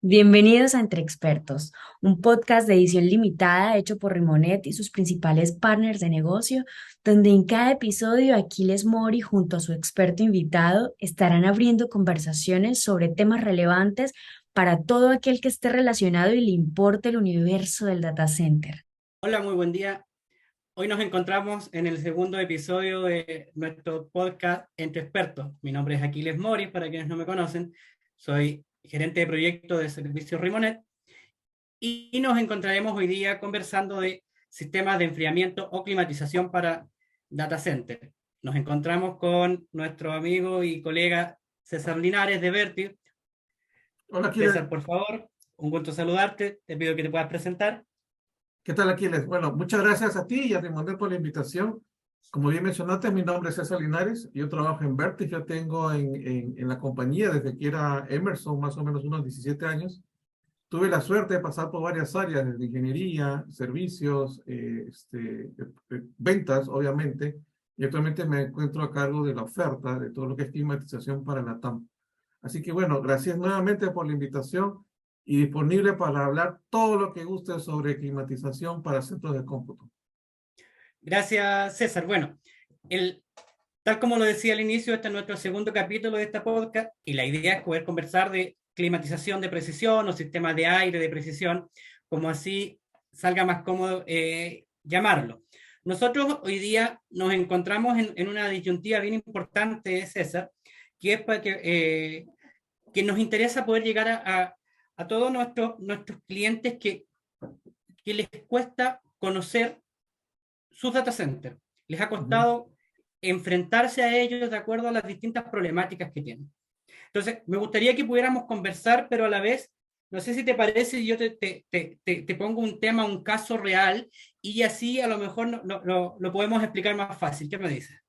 Bienvenidos a Entre Expertos, un podcast de edición limitada hecho por Rimonet y sus principales partners de negocio, donde en cada episodio Aquiles Mori junto a su experto invitado estarán abriendo conversaciones sobre temas relevantes para todo aquel que esté relacionado y le importe el universo del data center. Hola, muy buen día. Hoy nos encontramos en el segundo episodio de nuestro podcast Entre Expertos. Mi nombre es Aquiles Mori, para quienes no me conocen. Soy gerente de proyecto de Servicios Rimonet y nos encontraremos hoy día conversando de sistemas de enfriamiento o climatización para data center. Nos encontramos con nuestro amigo y colega César Linares de Vertiv. Hola César, Aquiles, por favor, un gusto saludarte. Te pido que te puedas presentar. ¿qué tal Aquiles? Bueno, muchas gracias a ti y a Rimonet por la invitación. Como bien mencionaste, mi nombre es César Linares, yo trabajo en Vertiv, yo tengo en la compañía desde que era Emerson, más o menos unos 17 años. Tuve la suerte de pasar por varias áreas, desde ingeniería, servicios, ventas, obviamente, y actualmente me encuentro a cargo de la oferta de todo lo que es climatización para la TAM. Así que bueno, gracias nuevamente por la invitación y disponible para hablar todo lo que guste sobre climatización para centros de cómputo. Gracias, César. Bueno, el, tal como lo decía al inicio, este es nuestro segundo capítulo de esta podcast y la idea es poder conversar de climatización de precisión o sistemas de aire de precisión, como así salga más cómodo llamarlo. Nosotros hoy día nos encontramos en una disyuntiva bien importante, César, que es para que nos interesa poder llegar a todos nuestros clientes que les cuesta conocer sus data centers. Les ha Ujú. costado enfrentarse a ellos de acuerdo a las distintas problemáticas que tienen. Entonces, me gustaría que pudiéramos conversar, pero a la vez, no sé si te parece, si yo te pongo un tema, un caso real, y así a lo mejor lo podemos explicar más fácil. ¿Qué me dices?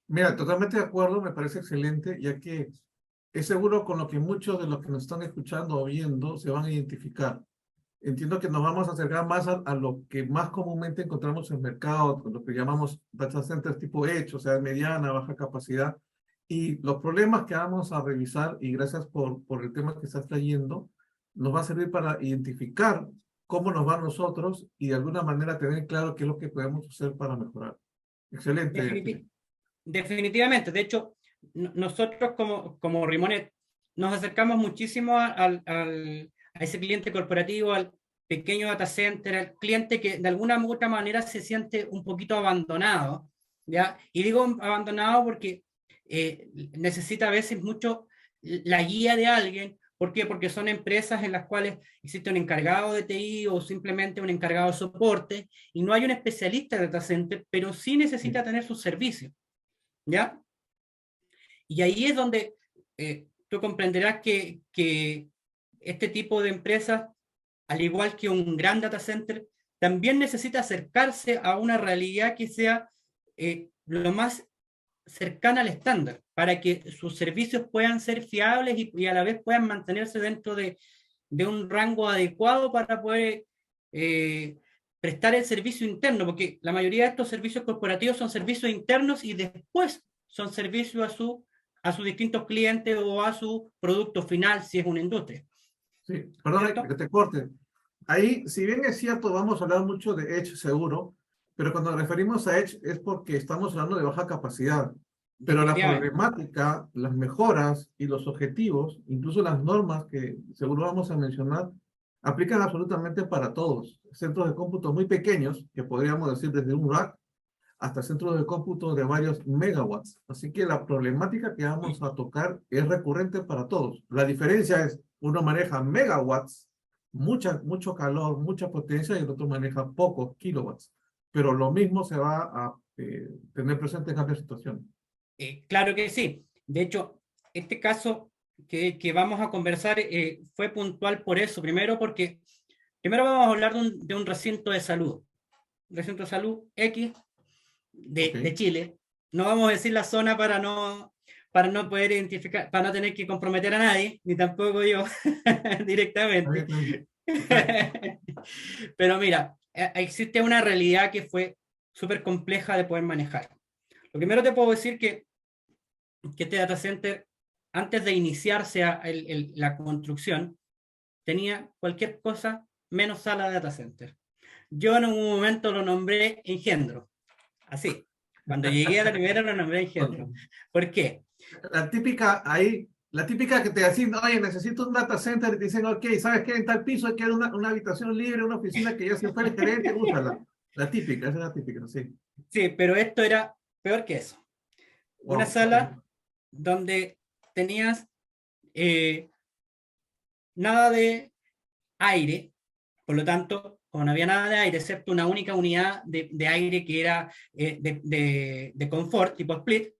Mira, totalmente de acuerdo, me parece excelente, ya que es seguro con lo que muchos de los que nos están escuchando o viendo se van a identificar. Entiendo que nos vamos a acercar más a lo que más comúnmente encontramos en el mercado, lo que llamamos data centers tipo Edge, o sea, mediana, baja capacidad. Y los problemas que vamos a revisar, y gracias por el tema que estás trayendo, nos va a servir para identificar cómo nos va a nosotros y de alguna manera tener claro qué es lo que podemos hacer para mejorar. Excelente, Definiti- Aquiles. definitivamente. De hecho, nosotros como Rimonet nos acercamos muchísimo a ese cliente corporativo, al pequeño data center, al cliente que de alguna u otra manera se siente un poquito abandonado, ¿ya? Y digo abandonado porque necesita a veces mucho la guía de alguien. ¿Por qué? Porque son empresas en las cuales existe un encargado de TI o simplemente un encargado de soporte y no hay un especialista de data center, pero sí necesita tener sus servicios, ¿ya? Y ahí es donde tú comprenderás que este tipo de empresas, al igual que un gran data center, también necesita acercarse a una realidad que sea lo más cercana al estándar, para que sus servicios puedan ser fiables y a la vez puedan mantenerse dentro de un rango adecuado para poder eh, prestar el servicio interno, porque la mayoría de estos servicios corporativos son servicios internos y después son servicios a sus distintos clientes o a su producto final si es una industria, Sí, perdón que ¿cierto? te corte. Ahí, si bien es cierto, vamos a hablar mucho de Edge seguro, pero cuando nos referimos a Edge es porque estamos hablando de baja capacidad. Pero la Definitivamente. problemática, las mejoras y los objetivos, incluso las normas que seguro vamos a mencionar, aplican absolutamente para todos. Centros de cómputo muy pequeños, que podríamos decir desde un rack hasta centros de cómputo de varios megawatts. Así que la problemática que vamos a tocar es recurrente para todos. La diferencia es, uno maneja megawatts, mucho calor, mucha potencia, y el otro maneja pocos kilowatts. Pero lo mismo se va a tener presente en cada situación. Claro que sí. De hecho, este caso que vamos a conversar fue puntual por eso. Primero vamos a hablar de un recinto de salud. Recinto de salud X ¿Ok? de Chile. No vamos a decir la zona para no poder identificar, para no tener que comprometer a nadie, ni tampoco yo Está bien, directamente. está bien. Perfecto. Pero mira, existe una realidad que fue súper compleja de poder manejar. Lo primero te puedo decir que este data center, antes de iniciarse la construcción, tenía cualquier cosa menos sala de data center. Yo en un momento lo nombré engendro, así. Cuando llegué a la primera lo nombré engendro. ¿Por qué? La típica que te dicen, oye, necesito un data center, y te dicen, ok, ¿sabes qué? En tal piso hay que dar una habitación libre, una oficina que ya se fue el gerente, úsala. La típica, esa es la típica, sí. Sí, pero esto era peor que eso. Una Wow, sala donde tenías nada de aire, por lo tanto, como no había nada de aire, excepto una única unidad de aire que era de confort, tipo split,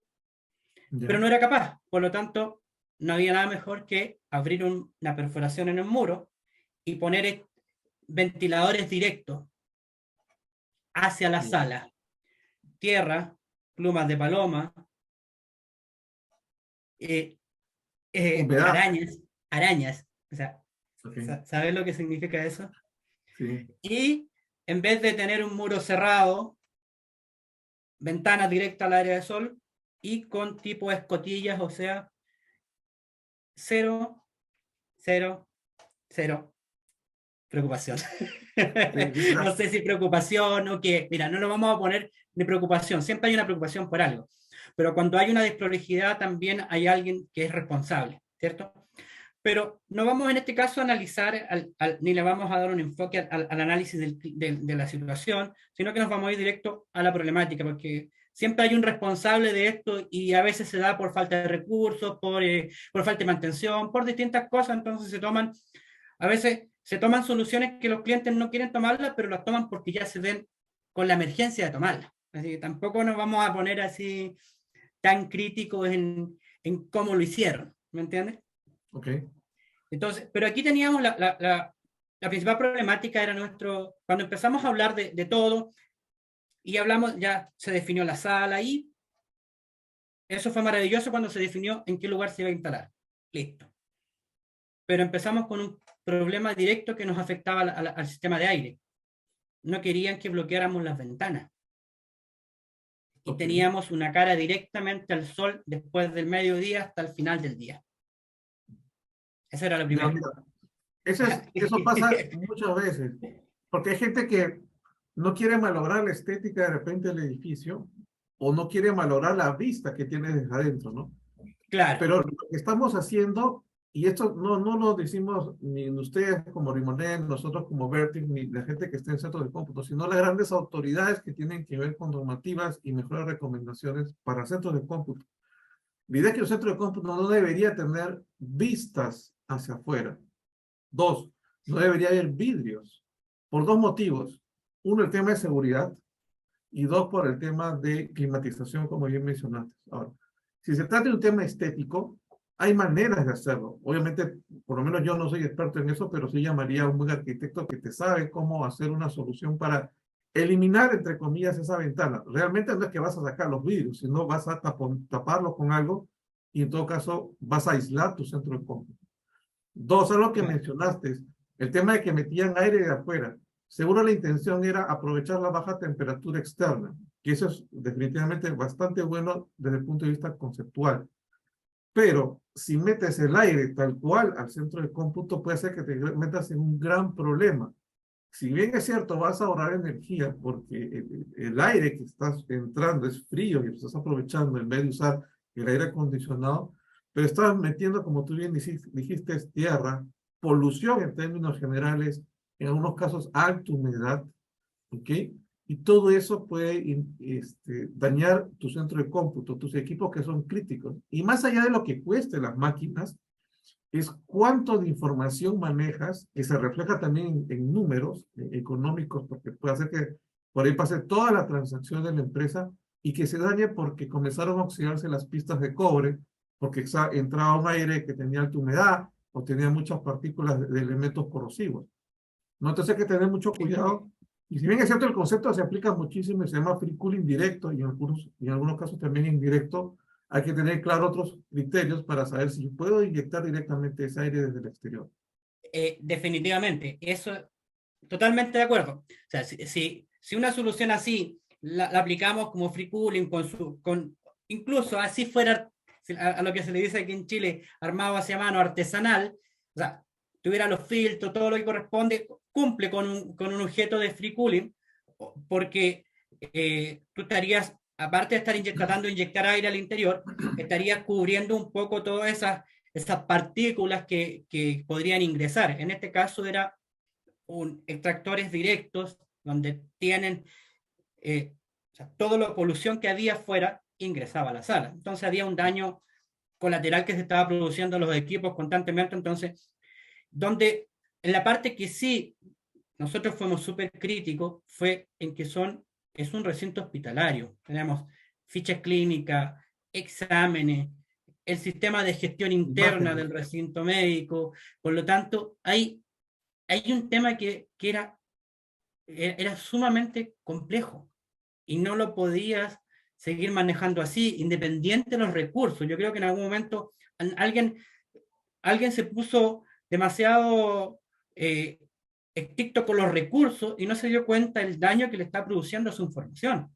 pero no era capaz. Por lo tanto, no había nada mejor que abrir una perforación en el muro y poner ventiladores directos hacia la sala. Tierra, plumas de paloma, Humedad. arañas. O sea, Okay. ¿sabes lo que significa eso? Sí. Y en vez de tener un muro cerrado, ventanas directas al área de sol y con tipo escotillas, o sea, 0, 0, 0 preocupación. No sé si preocupación o qué. Mira, no lo vamos a poner de preocupación. Siempre hay una preocupación por algo. Pero cuando hay una desprolijidad también hay alguien que es responsable, ¿cierto? Pero no vamos en este caso a analizar, ni le vamos a dar un enfoque al análisis de la situación, sino que nos vamos a ir directo a la problemática, porque siempre hay un responsable de esto y a veces se da por falta de recursos, por falta de mantención, por distintas cosas, entonces a veces se toman soluciones que los clientes no quieren tomarlas, pero las toman porque ya se ven con la emergencia de tomarlas. Así que tampoco nos vamos a poner así tan críticos en cómo lo hicieron, ¿me entiendes? Ok. Entonces, pero aquí teníamos la principal problemática era cuando empezamos a hablar de todo y hablamos, ya se definió la sala y eso fue maravilloso cuando se definió en qué lugar se iba a instalar. Listo. Pero empezamos con un problema directo que nos afectaba al sistema de aire. No querían que bloqueáramos las ventanas. Y Okay. teníamos una cara directamente al sol después del mediodía hasta el final del día. Esa era la Ya, primera. mira, eso pasa muchas veces, porque hay gente que no quiere malograr la estética de repente del edificio o no quiere malograr la vista que tiene desde adentro, ¿no? Claro. Pero lo que estamos haciendo, y esto no lo decimos ni ustedes como Rimonet, nosotros como Vertiv, ni la gente que está en centros de cómputo, sino las grandes autoridades que tienen que ver con normativas y mejores recomendaciones para centros de cómputo. La idea es que un centro de cómputo no debería tener vistas hacia afuera. 2, no debería haber vidrios, por 2 motivos. Uno, el tema de seguridad, y 2, por el tema de climatización, como bien mencionaste. Ahora, si se trata de un tema estético, hay maneras de hacerlo. Obviamente, por lo menos yo no soy experto en eso, pero sí llamaría a un buen arquitecto que te sabe cómo hacer una solución para eliminar, entre comillas, esa ventana. Realmente no es que vas a sacar los vidrios, sino vas a taparlo con algo y en todo caso vas a aislar tu centro de cómputo. 2, algo que mencionaste, el tema de que metían aire de afuera. Seguro la intención era aprovechar la baja temperatura externa, que eso es definitivamente bastante bueno desde el punto de vista conceptual. Pero si metes el aire tal cual al centro de cómputo, puede ser que te metas en un gran problema. Si bien es cierto, vas a ahorrar energía porque el aire que estás entrando es frío y lo estás aprovechando en vez de usar el aire acondicionado, pero estás metiendo, como tú bien dijiste, es tierra, polución en términos generales, en algunos casos alta humedad, ¿ok? Y todo eso puede dañar tu centro de cómputo, tus equipos que son críticos. Y más allá de lo que cueste las máquinas, es cuánto de información manejas, que se refleja también en números económicos, porque puede hacer que por ahí pase toda la transacción de la empresa y que se dañe porque comenzaron a oxidarse las pistas de cobre, porque entraba un aire que tenía alta humedad o tenía muchas partículas de elementos corrosivos. ¿No? Entonces hay que tener mucho cuidado. Y si bien es cierto, el concepto se aplica muchísimo y se llama free cooling directo y en algunos casos también indirecto, hay que tener claro otros criterios para saber si puedo inyectar directamente ese aire desde el exterior. Definitivamente, eso totalmente de acuerdo. O sea, si una solución así la aplicamos como free cooling, incluso así fuera a lo que se le dice aquí en Chile, armado hacia mano, artesanal, o sea, tuviera los filtros, todo lo que corresponde, cumple con un objeto de free cooling, porque tú estarías, aparte de estar tratando de inyectar aire al interior, estarías cubriendo un poco todas esas partículas que podrían ingresar. En este caso era extractores directos, donde tienen o sea, toda la polución que había afuera ingresaba a la sala. Entonces había un daño colateral que se estaba produciendo en los equipos constantemente. Entonces, donde en la parte que sí nosotros fuimos súper críticos fue en que es un recinto hospitalario. Tenemos fichas clínicas, exámenes, el sistema de gestión interna Imágenes. del recinto médico. Por lo tanto, hay un tema que era sumamente complejo y no lo podías seguir manejando así, independiente de los recursos. Yo creo que en algún momento alguien se puso demasiado estricto con los recursos y no se dio cuenta del daño que le está produciendo a su información,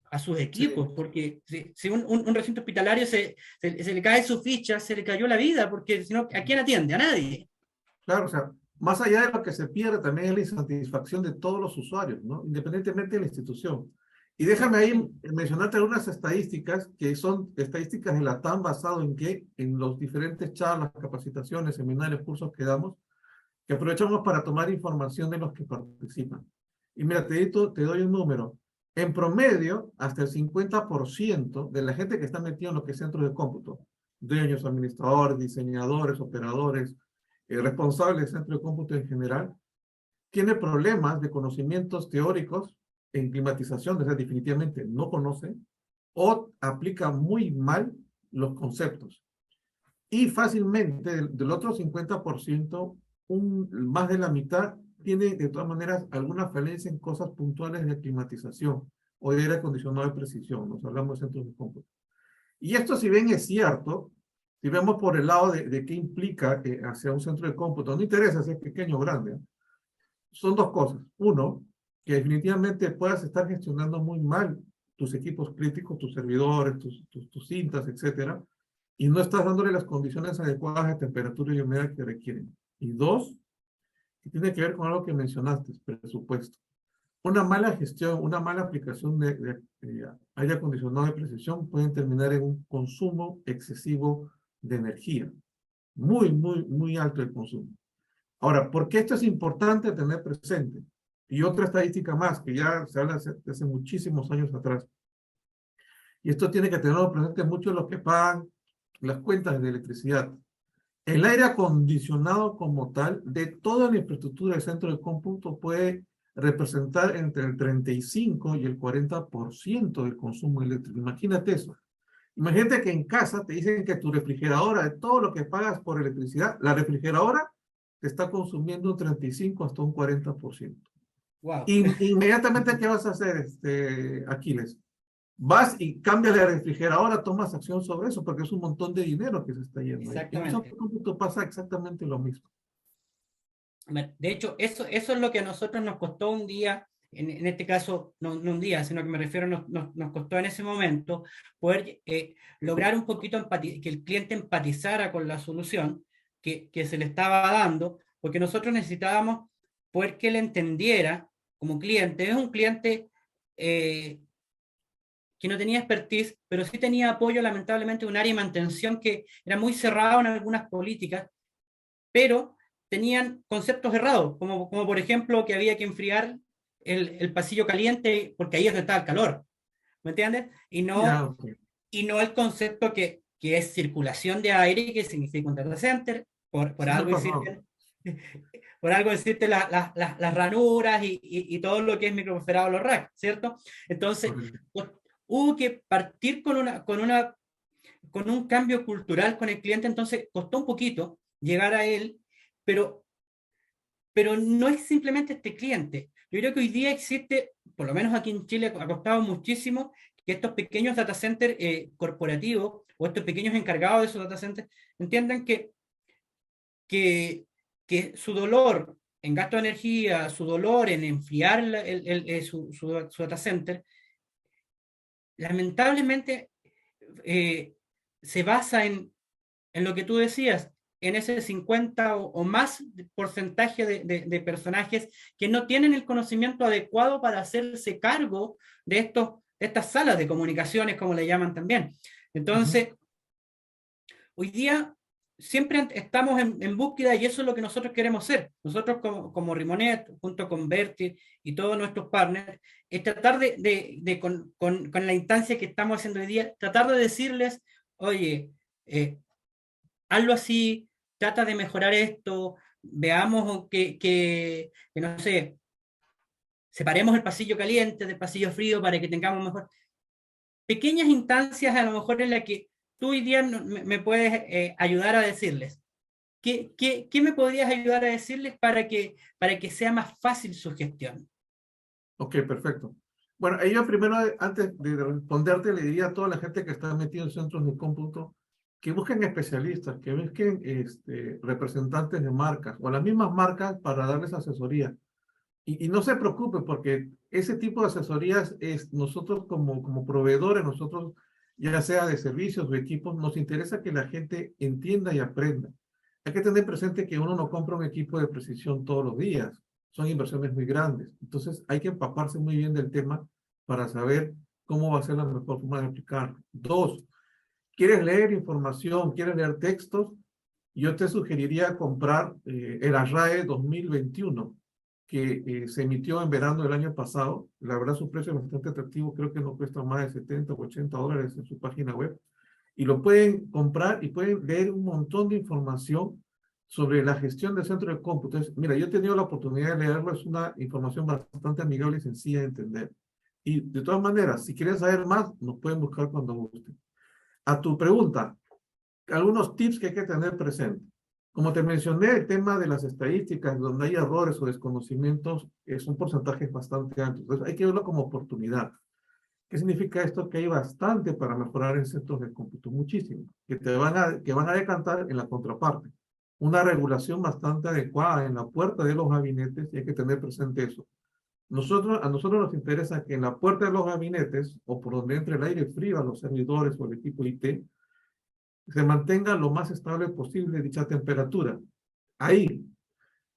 a sus Sí, equipos, porque si un recinto hospitalario se le cae su ficha, se le cayó la vida, porque si no, ¿a quién atiende? A nadie. claro, o sea, más allá de lo que se pierde, también es la insatisfacción de todos los usuarios, ¿no? Independientemente de la institución. Y déjame ahí Exactamente. mencionarte algunas estadísticas que son estadísticas de la TAM basado en que en los diferentes charlas, capacitaciones, seminarios, cursos que damos, que aprovechamos para tomar información de los que participan. Y mira, te doy un número. En promedio, hasta el 50% de la gente que está metida en lo que es centros de cómputo, dueños, administradores, diseñadores, operadores, responsables de centro de cómputo en general, tiene problemas de conocimientos teóricos en climatización, o sea, definitivamente no conoce o aplica muy mal los conceptos. Y fácilmente, del otro 50%, más de la mitad tiene de todas maneras alguna falencia en cosas puntuales de climatización o de aire acondicionado de precisión. Nos hablamos de centros de cómputo. Y esto, si bien es cierto, si vemos por el lado de qué implica hacia un centro de cómputo, no interesa si es pequeño o grande, ¿eh? Son dos cosas. Uno, que definitivamente puedas estar gestionando muy mal tus equipos críticos, tus servidores, tus cintas, etcétera, y no estás dándole las condiciones adecuadas de temperatura y humedad que requieren. Y dos, que tiene que ver con algo que mencionaste, presupuesto. Una mala gestión, una mala aplicación de aire acondicionado de precisión pueden terminar en un consumo excesivo de energía. Muy, muy, muy alto el consumo. Ahora, ¿por qué esto es importante tener presente? Y otra estadística más, que ya se habla hace muchísimos años atrás. Y esto tiene que tenerlo presente muchos de los que pagan las cuentas de electricidad. El aire acondicionado como tal, de toda la infraestructura del centro de cómputo, puede representar entre el 35 y el 40% del consumo eléctrico. Imagínate eso. Imagínate que en casa te dicen que tu refrigeradora, de todo lo que pagas por electricidad, la refrigeradora te está consumiendo un 35 hasta un 40%. Wow. Inmediatamente, ¿qué vas a hacer, Aquiles? Vas y cambias la refrigeradora, tomas acción sobre eso, porque es un montón de dinero que se está yendo ahí. En un Exactamente. cómputo pasa exactamente lo mismo. De hecho, eso es lo que a nosotros nos costó un día, en este caso, no un día, sino que me refiero, nos costó en ese momento poder lograr un poquito que el cliente empatizara con la solución que se le estaba dando, porque nosotros necesitábamos poder que él entendiera como cliente. Es un cliente eh, que no tenía expertise, pero sí tenía apoyo, lamentablemente, de un área de mantención que era muy cerrado en algunas políticas, pero tenían conceptos errados, como por ejemplo que había que enfriar el pasillo caliente porque ahí es donde está el calor, ¿me entiendes? Ya, ok. Y no el concepto que es circulación de aire, que significa un data center, por Sí me ha algo pasado. existen, por algo existen las ranuras y todo lo que es microperforado los racks, ¿cierto? Entonces, Correcto. pues, hubo que partir con un cambio cultural con el cliente, entonces costó un poquito llegar a él, pero, pero no es simplemente este cliente. Yo creo que hoy día existe, por lo menos aquí en Chile, ha costado muchísimo que estos pequeños data centers corporativos o estos pequeños encargados de esos data centers entiendan que, que su dolor en gasto de energía, su dolor en enfriar su data center, lamentablemente eh, se basa en lo que tú decías, en ese 50 o más porcentaje de personajes que no tienen el conocimiento adecuado para hacerse cargo de estas salas de comunicaciones, como le llaman también. Entonces, hoy día siempre estamos en búsqueda, y eso es lo que nosotros queremos hacer. Nosotros como Rimonet, junto con Berti y todos nuestros partners, es tratar con la instancia que estamos haciendo hoy día, tratar de decirles, oye, hazlo así, trata de mejorar esto, veamos que no sé, separemos el pasillo caliente del pasillo frío para que tengamos mejor. Pequeñas instancias a lo mejor en las que tú hoy día me puedes ayudar a decirles. ¿Qué me podrías ayudar a decirles para que sea más fácil su gestión? Ok, perfecto. Bueno, yo primero, antes de responderte, le diría a toda la gente que está metida en centros de cómputo que busquen especialistas, que busquen representantes de marcas o las mismas marcas para darles asesoría. Y no se preocupe, porque ese tipo de asesorías es nosotros como proveedores, nosotros ya sea de servicios o equipos, nos interesa que la gente entienda y aprenda. Hay que tener presente que uno no compra un equipo de precisión todos los días, son inversiones muy grandes. Entonces hay que empaparse muy bien del tema para saber cómo va a ser la mejor forma de aplicarlo. Dos, ¿quieres leer información, quieres leer textos? Yo te sugeriría comprar el ARRAE 2021, que se emitió en verano del año pasado. La verdad, su precio es bastante atractivo, creo que no cuesta más de 70 o 80 dólares en su página web. Y lo pueden comprar y pueden leer un montón de información sobre la gestión del centro de cómputo. Entonces, mira, yo he tenido la oportunidad de leerlo, es una información bastante amigable y sencilla de entender. Y de todas maneras, si quieren saber más, nos pueden buscar cuando gusten. A tu pregunta, algunos tips que hay que tener presente. Como te mencioné, el tema de las estadísticas, donde hay errores o desconocimientos, son porcentajes bastante altos. Entonces, hay que verlo como oportunidad. ¿Qué significa esto? Que hay bastante para mejorar en centros de cómputo, muchísimo, que van a decantar en la contraparte. Una regulación bastante adecuada en la puerta de los gabinetes, y hay que tener presente eso. A nosotros nos interesa que en la puerta de los gabinetes, o por donde entre el aire frío a los servidores o el equipo IT, se mantenga lo más estable posible dicha temperatura. Ahí,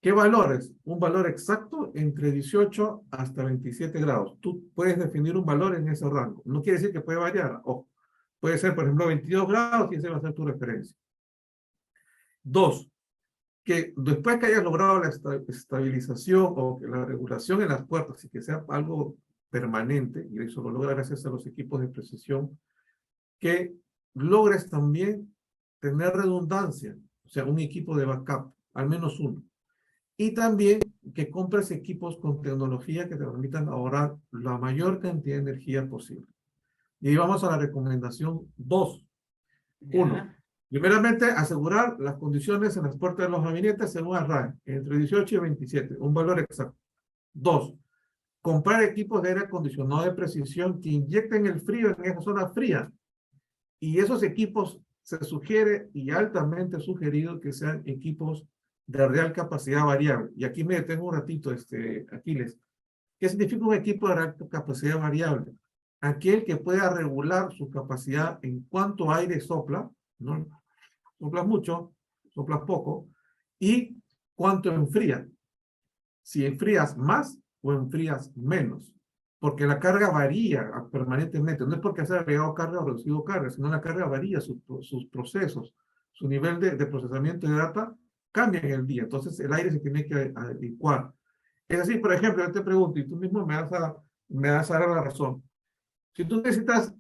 ¿qué valores? Un valor exacto entre 18 hasta 27 grados. Tú puedes definir un valor en ese rango. No quiere decir que puede variar. Ojo, puede ser, por ejemplo, 22 grados y ese va a ser tu referencia. Dos, que después que hayas logrado la estabilización o la regulación en las puertas y que sea algo permanente, y eso lo logra gracias a los equipos de precisión, que logres también tener redundancia, o sea, un equipo de backup, al menos uno. Y también que compres equipos con tecnología que te permitan ahorrar la mayor cantidad de energía posible. Y vamos a la recomendación 2. Uno, primeramente, asegurar las condiciones en las puertas de los gabinetes según ARRAE, entre 18 y 27, un valor exacto. 2, comprar equipos de aire acondicionado de precisión que inyecten el frío en esa zona fría. Y esos equipos se sugiere y altamente sugerido que sean equipos de real capacidad variable. Y aquí me detengo un ratito, Aquiles. ¿Qué significa un equipo de real capacidad variable? Aquel que pueda regular su capacidad en cuánto aire sopla, ¿no? Soplas mucho, soplas poco, y cuánto enfría. Si enfrías más o enfrías menos. Porque la carga varía permanentemente. No es porque se ha agregado carga o reducido carga, sino la carga varía, sus procesos, su nivel de procesamiento de data cambia en el día. Entonces el aire se tiene que adecuar. Es así, por ejemplo, yo te pregunto, y tú mismo me vas a dar la razón. Si tú necesitas,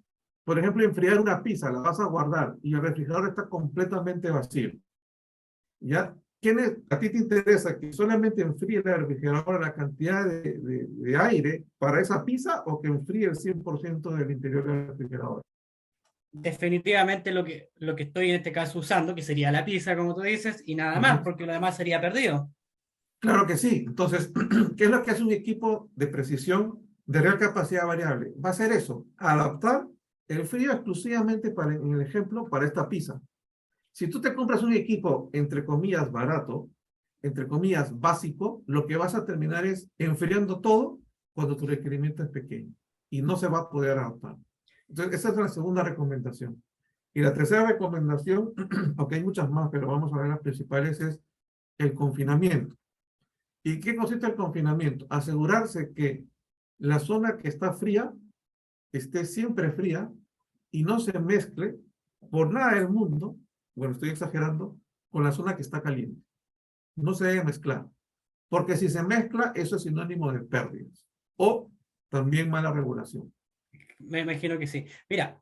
por ejemplo, enfriar una pizza, la vas a guardar y el refrigerador está completamente vacío, ¿ya? ¿A ti te interesa que solamente enfríe el refrigerador la cantidad de aire para esa pizza o que enfríe el 100% del interior del refrigerador? Definitivamente lo que estoy en este caso usando, que sería la pizza, como tú dices, y nada más, porque lo demás sería perdido. Claro que sí. Entonces, ¿qué es lo que hace un equipo de precisión de real capacidad variable? Va a ser eso, adaptar el frío exclusivamente en el ejemplo, para esta pizza. Si tú te compras un equipo, entre comillas, barato, entre comillas, básico, lo que vas a terminar es enfriando todo cuando tu requerimiento es pequeño y no se va a poder adaptar. Entonces, esa es la segunda recomendación. Y la tercera recomendación, aunque hay muchas más, pero vamos a ver las principales, es el confinamiento. ¿Y qué consiste el confinamiento? Asegurarse que la zona que está fría esté siempre fría y no se mezcle por nada del mundo, bueno, estoy exagerando, con la zona que está caliente. No se debe mezclar, porque si se mezcla, eso es sinónimo de pérdidas o también mala regulación. Me imagino que sí. Mira,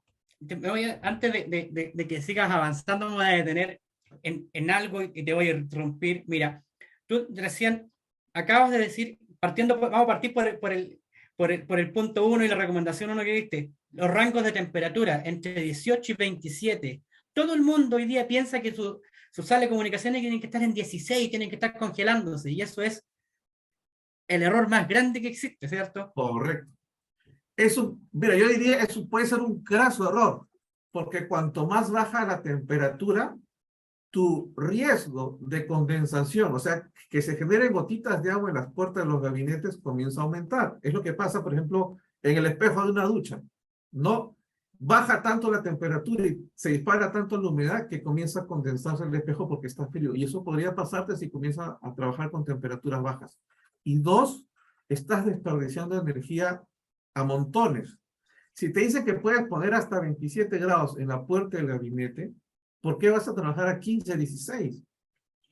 antes de que sigas avanzando, me voy a detener en algo y te voy a interrumpir. Mira, tú recién acabas de decir, vamos a partir por el punto uno y la recomendación uno que diste, los rangos de temperatura entre 18 y 27. Todo el mundo hoy día piensa que sus salas de comunicaciones tienen que estar en 16, tienen que estar congelándose, y eso es el error más grande que existe, ¿cierto? Correcto. Eso, mira, yo diría, eso puede ser un graso error, porque cuanto más baja la temperatura, tu riesgo de condensación, o sea, que se generen gotitas de agua en las puertas de los gabinetes, comienza a aumentar. Es lo que pasa, por ejemplo, en el espejo de una ducha. No baja tanto la temperatura y se dispara tanto la humedad que comienza a condensarse el espejo porque está frío. Y eso podría pasarte si comienzas a trabajar con temperaturas bajas. Y dos, estás desperdiciando energía a montones. Si te dicen que puedes poner hasta 27 grados en la puerta del gabinete, ¿por qué vas a trabajar a 15, 16?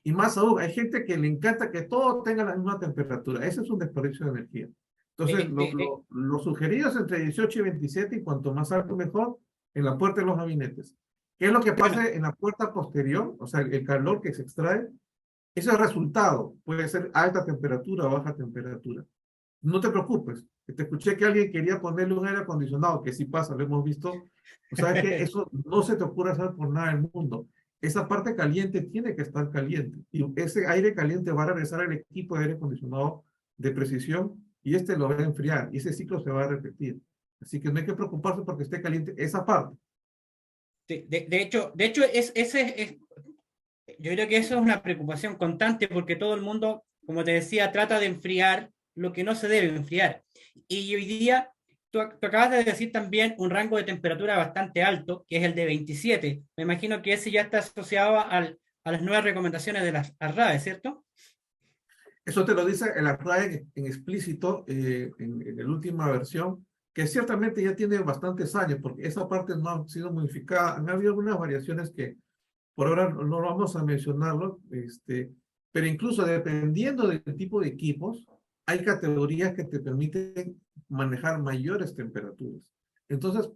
Y más aún, hay gente que le encanta que todo tenga la misma temperatura. Ese es un desperdicio de energía. Entonces, De, de, de, lo sugerido es entre 18 y 27, y cuanto más alto mejor, en la puerta de los gabinetes. ¿Qué es lo que bueno, pasa en la puerta posterior? O sea, el calor que se extrae, ese es el resultado. Puede ser alta temperatura o baja temperatura. No te preocupes. Te escuché que alguien quería ponerle un aire acondicionado, que sí pasa, lo hemos visto. O sea, que eso no se te ocurre hacer por nada del mundo. Esa parte caliente tiene que estar caliente. Y ese aire caliente va a regresar al equipo de aire acondicionado de precisión y este lo va a enfriar y ese ciclo se va a repetir. Así que no hay que preocuparse porque esté caliente esa parte. de hecho yo creo que eso es una preocupación constante porque todo el mundo, como te decía, trata de enfriar lo que no se debe enfriar. Y hoy día, tú acabas de decir también un rango de temperatura bastante alto, que es el de 27. Me imagino que ese ya está asociado a las nuevas recomendaciones de las RAE, ¿cierto? Eso te lo dice el RAE en explícito en la última versión, que ciertamente ya tiene bastantes años, porque esa parte no ha sido modificada. Han habido algunas variaciones que por ahora no vamos a mencionarlo, pero incluso dependiendo del tipo de equipos, hay categorías que te permiten manejar mayores temperaturas. Entonces,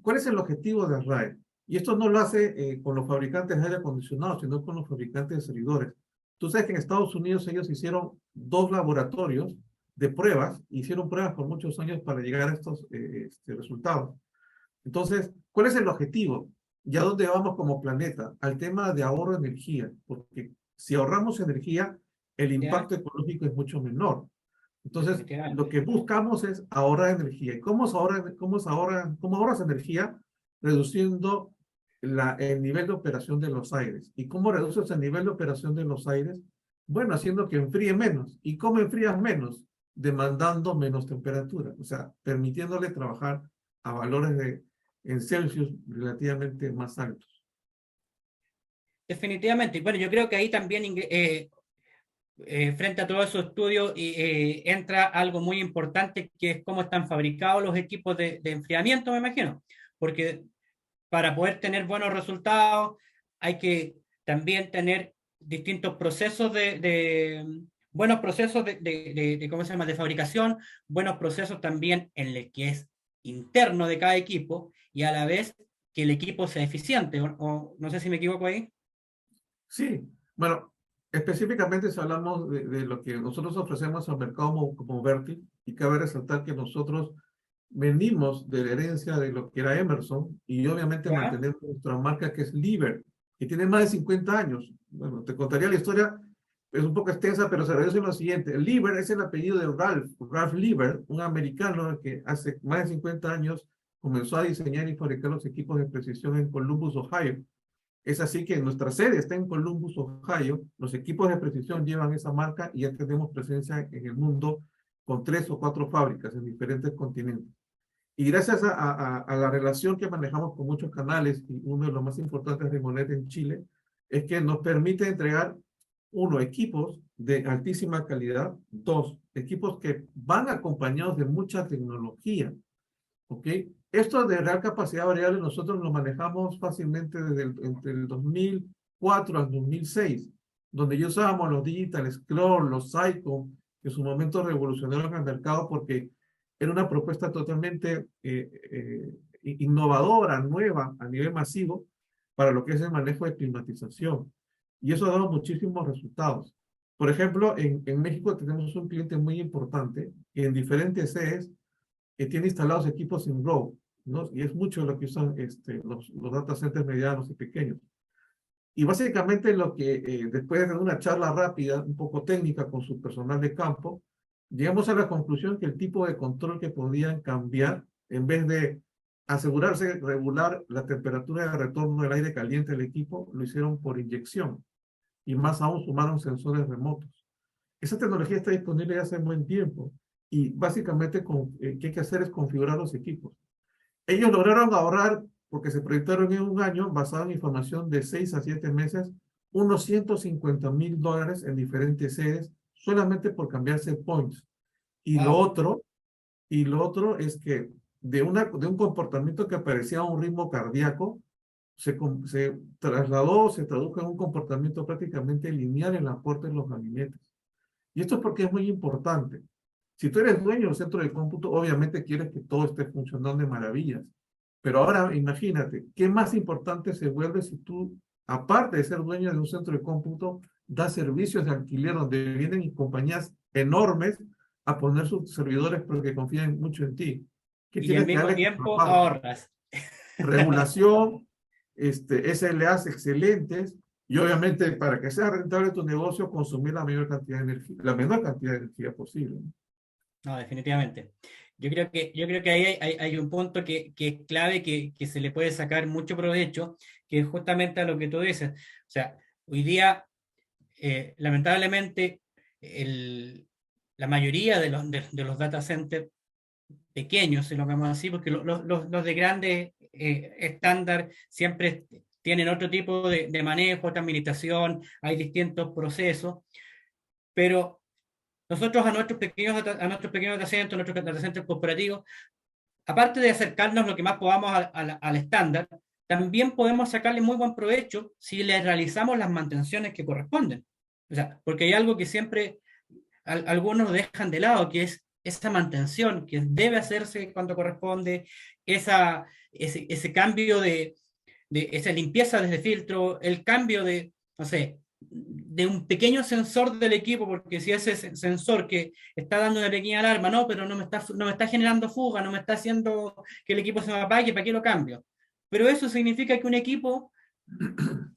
¿cuál es el objetivo de RAE? Y esto no lo hace con los fabricantes de aire acondicionado, sino con los fabricantes de servidores. Tú sabes que en Estados Unidos ellos hicieron 2 laboratorios de pruebas, hicieron pruebas por muchos años para llegar a estos resultados. Entonces, ¿cuál es el objetivo? ¿Y a dónde vamos como planeta? Al tema de ahorro de energía, porque si ahorramos energía, el ¿Ya? impacto ecológico es mucho menor. Entonces, lo Definitivamente. que buscamos es ahorrar energía. ¿Y cómo ahorras energía? Reduciendo el nivel de operación de los aires. ¿Y cómo reduces el nivel de operación de los aires? Bueno, haciendo que enfríe menos. ¿Y cómo enfrías menos? Demandando menos temperatura, o sea, permitiéndole trabajar a valores en Celsius relativamente más altos. Definitivamente. Y bueno, yo creo que ahí también frente a todos esos estudios entra algo muy importante que es cómo están fabricados los equipos de enfriamiento, me imagino, porque para poder tener buenos resultados hay que también tener distintos procesos buenos procesos ¿cómo se llama?, de fabricación, buenos procesos también en el que es interno de cada equipo y a la vez que el equipo sea eficiente, o no sé si me equivoco ahí. Sí, bueno, específicamente si hablamos de lo que nosotros ofrecemos al mercado como Vertiv, y cabe resaltar que nosotros venimos de la herencia de lo que era Emerson y obviamente ¿Ya? mantenemos nuestra marca que es Liebherr, que tiene más de 50 años. Bueno, te contaría la historia, es un poco extensa, pero se reduce en lo siguiente. Liebherr es el apellido de Ralph Liebherr, un americano que hace más de 50 años comenzó a diseñar y fabricar los equipos de precisión en Columbus, Ohio. Es así que nuestra sede está en Columbus, Ohio. Los equipos de precisión llevan esa marca y ya tenemos presencia en el mundo con 3 o 4 fábricas en diferentes continentes. Y gracias a la relación que manejamos con muchos canales, y uno de los más importantes de Rimonet en Chile, es que nos permite entregar, uno, equipos de altísima calidad, dos, equipos que van acompañados de mucha tecnología, ¿ok? Esto de real capacidad variable nosotros lo manejamos fácilmente entre el 2004 al 2006, donde ya usábamos los Digital Scroll, los Psycho, que en su momento revolucionaron el mercado porque era una propuesta totalmente innovadora, nueva a nivel masivo para lo que es el manejo de climatización. Y eso ha dado muchísimos resultados. Por ejemplo, en México tenemos un cliente muy importante que en diferentes sedes que tiene instalados equipos en row, ¿no? Y es mucho lo que usan los data centers medianos y pequeños. Y básicamente lo que, después de tener una charla rápida, un poco técnica con su personal de campo, llegamos a la conclusión que el tipo de control que podían cambiar, en vez de asegurarse de regular la temperatura de retorno del aire caliente del equipo, lo hicieron por inyección. Y más aún sumaron sensores remotos. Esa tecnología está disponible ya hace buen tiempo. Y básicamente ¿qué hay que hacer es configurar los equipos? Ellos lograron ahorrar, porque se proyectaron en un año, basado en información de 6 a 7 meses, unos $150,000 en diferentes sedes, solamente por cambiarse points. Y lo Wow. otro, y lo otro es que de un comportamiento que parecía un ritmo cardíaco, se trasladó, se tradujo en un comportamiento prácticamente lineal en la puerta de los gabinetes. Y esto es porque es muy importante. Si tú eres dueño del centro de cómputo, obviamente quieres que todo esté funcionando de maravillas. Pero ahora imagínate, ¿qué más importante se vuelve si tú, aparte de ser dueño de un centro de cómputo, das servicios de alquiler donde vienen compañías enormes a poner sus servidores porque confían mucho en ti? ¿Qué Y al tienes que mismo darle tiempo contraparte? ahorras. Regulación, SLAs excelentes, y obviamente para que sea rentable tu negocio, consumir la mayor cantidad de energía, la menor cantidad de energía posible. No, definitivamente. Yo creo que ahí hay un punto que es clave, que se le puede sacar mucho provecho, que es justamente a lo que tú dices. O sea, hoy día, lamentablemente, la mayoría de los data centers pequeños, si lo llamamos así, porque los de grandes estándar siempre tienen otro tipo de manejo, otra administración, hay distintos procesos, pero nosotros a nuestros pequeños data centers, a nuestros data centers corporativos, aparte de acercarnos lo que más podamos al estándar, también podemos sacarle muy buen provecho si le realizamos las mantenciones que corresponden. O sea, porque hay algo que siempre algunos dejan de lado, que es esa mantención que debe hacerse cuando corresponde, ese cambio de esa limpieza desde filtro, el cambio de, no sé, de un pequeño sensor del equipo, porque si ese sensor que está dando una pequeña alarma, no, pero no me está generando fuga, no me está haciendo que el equipo se me apague, ¿para qué lo cambio? Pero eso significa que un equipo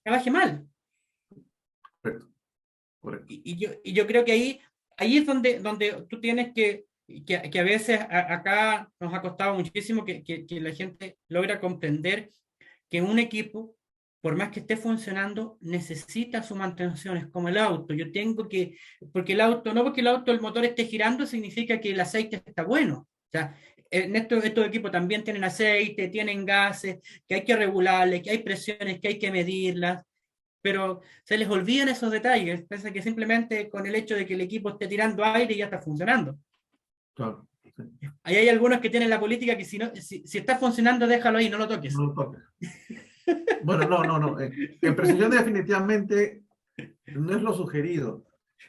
trabaje mal. Correcto, correcto. Y yo creo que ahí es donde tú tienes que a veces acá nos ha costado muchísimo que la gente logra comprender que un equipo, por más que esté funcionando, necesita su mantención. Es como el auto. Yo tengo que, porque el auto, no porque el auto, el motor esté girando, significa que el aceite está bueno. O sea, estos equipos también tienen aceite, tienen gases, que hay que regularles, que hay presiones, que hay que medirlas, pero se les olvidan esos detalles. Piensa que simplemente con el hecho de que el equipo esté tirando aire ya está funcionando. Claro. Sí. Ahí hay algunos que tienen la política que si está funcionando, déjalo ahí, no lo toques. No lo toques. Bueno, no. En precisión definitivamente no es lo sugerido.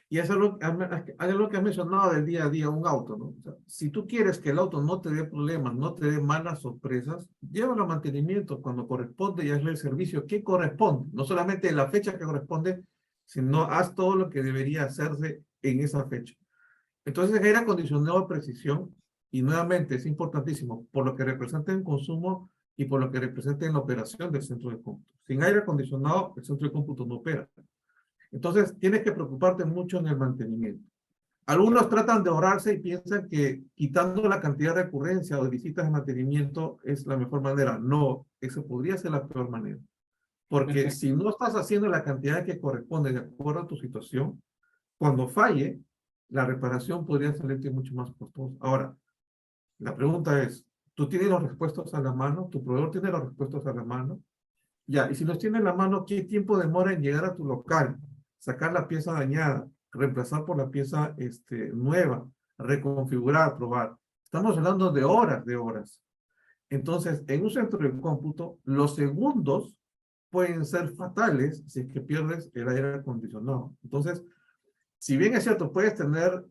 Y eso es lo que has mencionado del día a día, un auto, ¿no? O sea, si tú quieres que el auto no te dé problemas, no te dé malas sorpresas, llévalo a mantenimiento cuando corresponde y hazle el servicio que corresponde. No solamente la fecha que corresponde, sino haz todo lo que debería hacerse en esa fecha. Entonces, aire acondicionado a precisión, y nuevamente es importantísimo, por lo que representa en consumo y por lo que representa en la operación del centro de cómputo. Sin aire acondicionado, el centro de cómputo no opera. Entonces, tienes que preocuparte mucho en el mantenimiento. Algunos tratan de ahorrarse y piensan que quitando la cantidad de recurrencia o de visitas de mantenimiento es la mejor manera. No, eso podría ser la peor manera. Porque Perfecto. si no estás haciendo la cantidad que corresponde de acuerdo a tu situación, cuando falle, la reparación podría salirte mucho más costosa. Ahora, la pregunta es, tú tienes los repuestos a la mano, tu proveedor tiene los repuestos a la mano, ya, y si los tiene en la mano, ¿qué tiempo demora en llegar a tu local? Sacar la pieza dañada, reemplazar por la pieza nueva, reconfigurar, probar. Estamos hablando de horas, de horas. Entonces, en un centro de cómputo, los segundos pueden ser fatales si es que pierdes el aire acondicionado. Entonces, si bien es cierto, puedes tener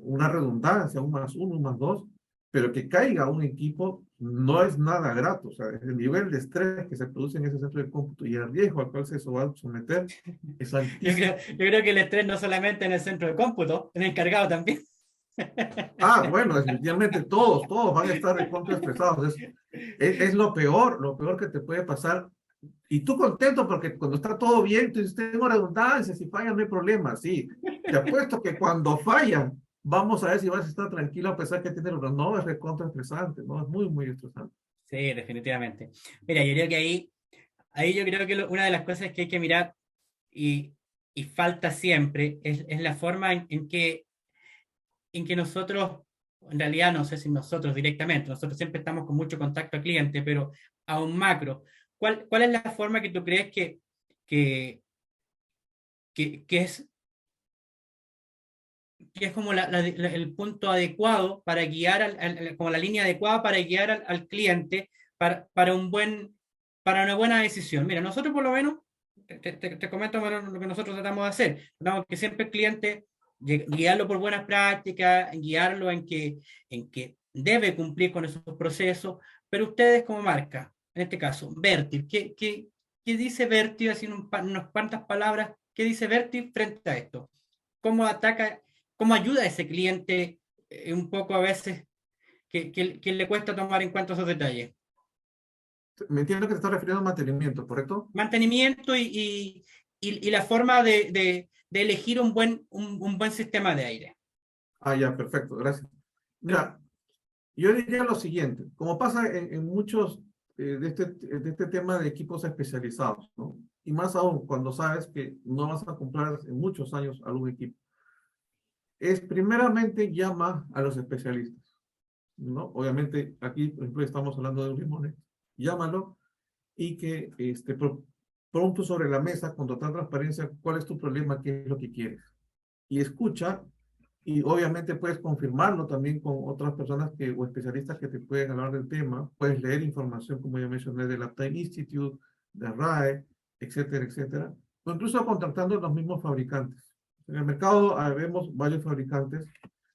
una redundancia, un más uno, un más dos, pero que caiga un equipo no es nada grato. O sea, el nivel de estrés que se produce en ese centro de cómputo y el riesgo al cual se va a someter es altísimo. Yo creo que el estrés no solamente en el centro de cómputo, en el encargado también. Ah, bueno, definitivamente todos van a estar recontra estresados. Es lo peor que te puede pasar. Y tú contento porque cuando está todo bien, tú dices, tengo redundancias, si fallan no hay problema. Sí, te apuesto que cuando fallan, vamos a ver si vas a estar tranquilo a pesar que tiene los. No, es recontra estresante, ¿no? Es muy, muy estresante. Sí, definitivamente. Mira, yo creo que ahí yo creo que una de las cosas que hay que mirar y, y falta siempre es la forma en que nosotros, en realidad no sé si nosotros directamente, nosotros siempre estamos con mucho contacto al cliente, pero a un macro, ¿cuál es la forma que tú crees que, que es como el punto adecuado para guiar, como la línea adecuada para guiar al cliente para para una buena decisión? Mira, nosotros por lo menos, te comento bueno, lo que nosotros tratamos de hacer. Tratamos que siempre el cliente, guiarlo por buenas prácticas, guiarlo en que debe cumplir con esos procesos, pero ustedes como marca, en este caso, Vertiv, ¿qué dice Vertiv, así en unas cuantas palabras, qué dice Vertiv frente a esto? ¿Cómo ataca, cómo ayuda a ese cliente un poco a veces que le cuesta tomar en cuenta esos detalles? Me entiendo que te estás refiriendo a mantenimiento, ¿correcto? Mantenimiento y la forma de elegir un buen sistema de aire. Ah, ya, perfecto, gracias. Mira, yo diría lo siguiente, como pasa en muchos de este tema de equipos especializados, ¿no? Y más aún cuando sabes que no vas a comprar en muchos años algún equipo, es primeramente llama a los especialistas, ¿no? Obviamente aquí, por ejemplo, estamos hablando de un limón, llámalo y que pronto sobre la mesa, con total transparencia, cuál es tu problema, qué es lo que quieres. Y escucha, y obviamente puedes confirmarlo también con otras personas o especialistas que te pueden hablar del tema. Puedes leer información, como ya mencioné, del Uptime Institute, de RAE, etcétera, etcétera. O incluso contactando a los mismos fabricantes. En el mercado vemos varios fabricantes.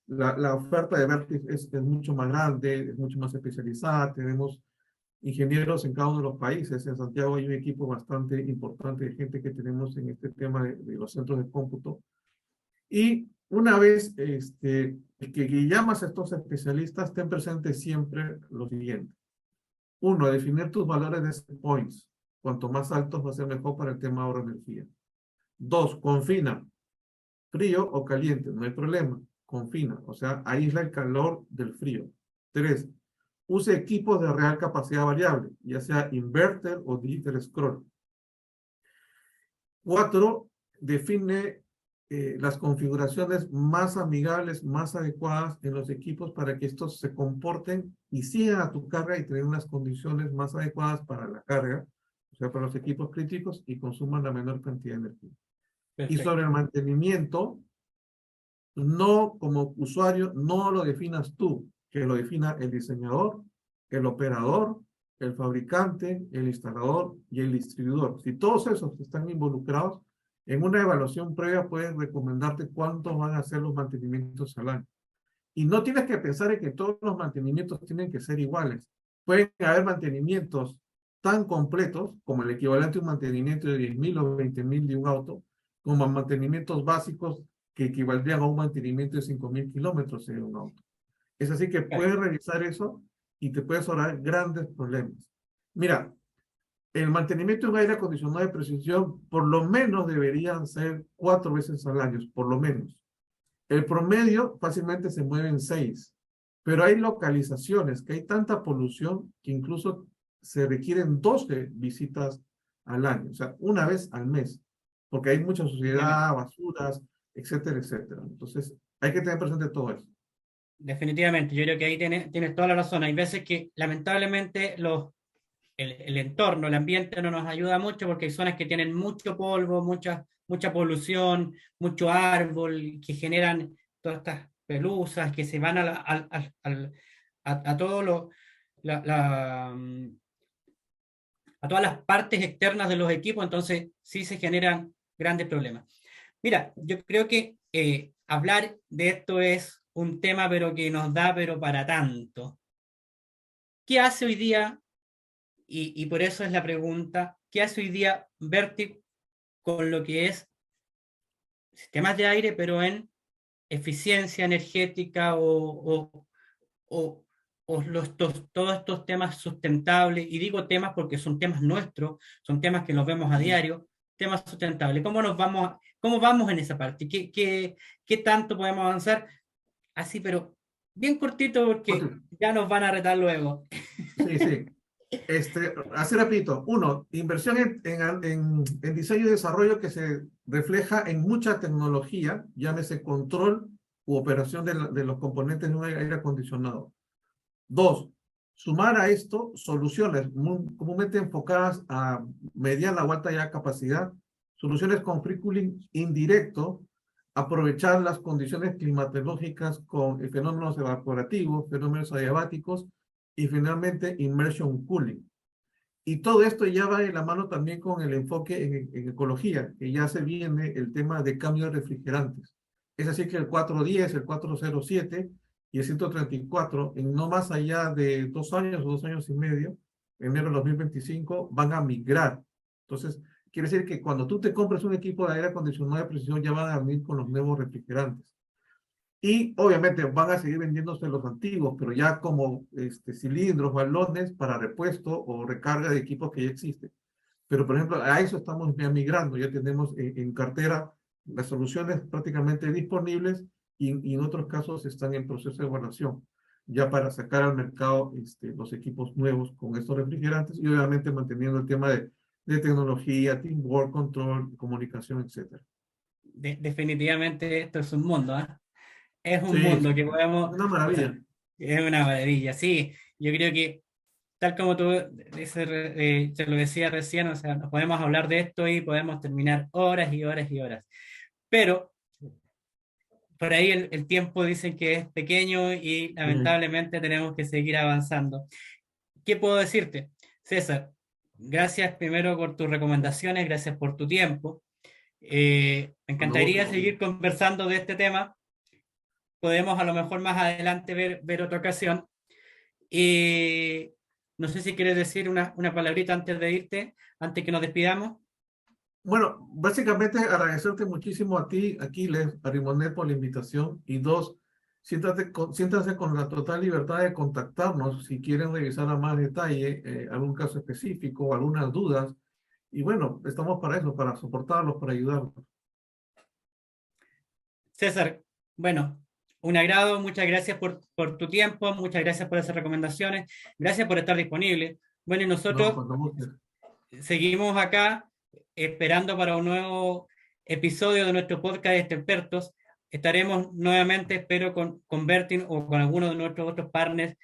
La oferta de Vertiv es mucho más grande, es mucho más especializada. Tenemos ingenieros en cada uno de los países. En Santiago hay un equipo bastante importante de gente que tenemos en este tema de los centros de cómputo. Y una vez que llamas a estos especialistas, ten presente siempre lo siguiente. Uno, definir tus valores de set points. Cuanto más altos va a ser mejor para el tema de ahorro de energía. Dos, confina. Frío o caliente, no hay problema. Confina, o sea, aísla el calor del frío. Tres, use equipos de real capacidad variable, ya sea inverter o digital scroll. Cuatro, define las configuraciones más amigables, más adecuadas en los equipos para que estos se comporten y sigan a tu carga y tengan unas condiciones más adecuadas para la carga, o sea, para los equipos críticos y consuman la menor cantidad de energía. Y sobre Perfecto. el mantenimiento, no como usuario, no lo definas tú, que lo defina el diseñador, el operador, el fabricante, el instalador y el distribuidor. Si todos esos están involucrados, en una evaluación previa pueden recomendarte cuántos van a ser los mantenimientos al año. Y no tienes que pensar en que todos los mantenimientos tienen que ser iguales. Pueden haber mantenimientos tan completos como el equivalente a un mantenimiento de 10.000 o 20.000 de un auto, como mantenimientos básicos que equivaldrían a un mantenimiento de 5.000 kilómetros en un auto. Es así que Claro. puedes revisar eso y te puedes ahorrar grandes problemas. Mira, el mantenimiento de un aire acondicionado de precisión por lo menos deberían ser 4 veces al año, por lo menos. El promedio fácilmente se mueve en 6, pero hay localizaciones que hay tanta polución que incluso se requieren 12 visitas al año, o sea, una vez al mes, porque hay mucha Efectivamente. suciedad, basuras, etcétera, etcétera. Entonces, hay que tener presente todo eso. definitivamente, yo creo que ahí tienes toda la razón. Hay veces que lamentablemente el entorno, el ambiente no nos ayuda mucho porque hay zonas que tienen mucho polvo, mucha polución, mucho árbol, que generan todas estas pelusas que se van a todo a todas las partes externas de los equipos, entonces sí se generan grandes problemas. Mira, yo creo que hablar de esto es un tema, pero que nos da, pero para tanto. ¿Qué hace hoy día? Y por eso es la pregunta, ¿qué hace hoy día Vertiv con lo que es sistemas de aire, pero en eficiencia energética o, todos estos temas sustentables? Y digo temas porque son temas nuestros, son temas que los vemos a diario, temas sustentables. ¿Cómo vamos en esa parte? ¿Qué tanto podemos avanzar? Así, pero bien cortito porque ya nos van a retar luego. Sí, sí. Así repito, uno, inversión en diseño y desarrollo que se refleja en mucha tecnología, llámese control u operación de los componentes de un aire acondicionado. Dos, sumar a esto soluciones comúnmente enfocadas a mediana o alta ya capacidad, soluciones con free cooling indirecto, aprovechar las condiciones climatológicas con fenómenos evaporativos, fenómenos adiabáticos y finalmente immersion cooling. Y todo esto ya va de la mano también con el enfoque en ecología, que ya se viene el tema de cambio de refrigerantes. Es así que el 410, el 407 y el 134, en no más allá de 2 años o 2 años y medio, enero de 2025, van a migrar. Entonces, quiere decir que cuando tú te compras un equipo de aire acondicionado de precisión, ya van a venir con los nuevos refrigerantes. Y obviamente van a seguir vendiéndose los antiguos, pero ya como cilindros, balones para repuesto o recarga de equipos que ya existen. Pero, por ejemplo, a eso estamos ya migrando. Ya tenemos en cartera las soluciones prácticamente disponibles y en otros casos están en proceso de evaluación, ya para sacar al mercado los equipos nuevos con estos refrigerantes y obviamente manteniendo el tema de tecnología, teamwork, control, comunicación, etcétera. Definitivamente esto es un mundo, ¿eh? Es un Sí, mundo sí, que podemos, una o sea, maravilla. es una maravilla, sí. Yo creo que, tal como tú te lo decía recién, o sea, nos podemos hablar de esto y podemos terminar horas y horas y horas. Pero por ahí el tiempo dicen que es pequeño y Sí, lamentablemente tenemos que seguir avanzando. ¿Qué puedo decirte? César, gracias primero por tus recomendaciones, gracias por tu tiempo. Me con gusto. encantaría seguir conversando de este tema. Podemos a lo mejor más adelante ver otra ocasión. Y no sé si quieres decir una palabrita antes de irte, antes que nos despidamos. Bueno, básicamente agradecerte muchísimo a ti, Aquiles, a Rimonet por la invitación. Y dos, siéntate con la total libertad de contactarnos si quieren revisar a más detalle algún caso específico o algunas dudas. Y bueno, estamos para eso, para soportarlos, para ayudarlos. César, bueno, un agrado, muchas gracias por tu tiempo, muchas gracias por esas recomendaciones, gracias por estar disponible. Bueno, y No, nosotros cuando gustes. seguimos acá esperando para un nuevo episodio de nuestro podcast de expertos. Estaremos nuevamente, espero, con Bertin o con alguno de nuestros otros partners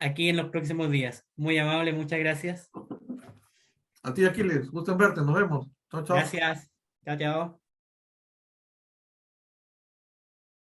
aquí en los próximos días. Muy amable, muchas gracias. A ti, Aquiles, gusto en verte, nos vemos. Chao, chao. Gracias. Chao, chao.